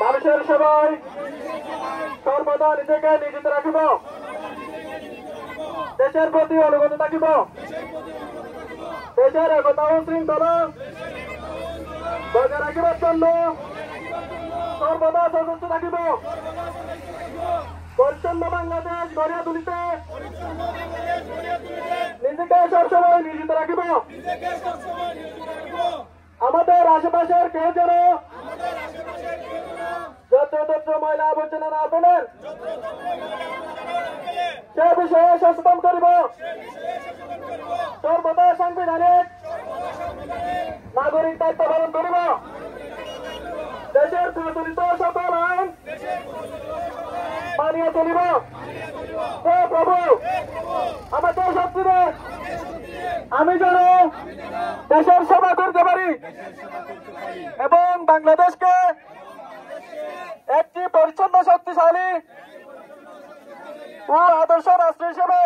মানুষের সেবায় সর্বদা নিজেকে নিয়োজিত রাখিব, দেশের প্রতি অনুগত থাকিব, দেশের একতা ও শৃঙ্খলা বজায় রাখিবার জন্য সর্বদা সচেষ্ট থাকিব, পরিচ্ছন্ন বাংলাদেশ গড়িয়া তুলিতে নিজেকে সবসময় নিয়োজিত রাখিব। আমাদের আশেপাশের কেউ যেন যত্র ময়লা আবর্জনা না ফেলেন সে বিষয়ে সচেতন করিব। সর্বদা সাংবিধানিক নাগরিক দায়িত্ব পালন করিব। দেশের প্রচলিত সকল আইন মানিয়ে চলিব। হে প্রভু, আমাকে শক্তি দে, আমি যেন দেশের সেবা করতে পারি এবং বাংলাদেশকে একটি পরিচ্ছন্ন, শক্তিশালী ও আদর্শ রাষ্ট্র হিসেবে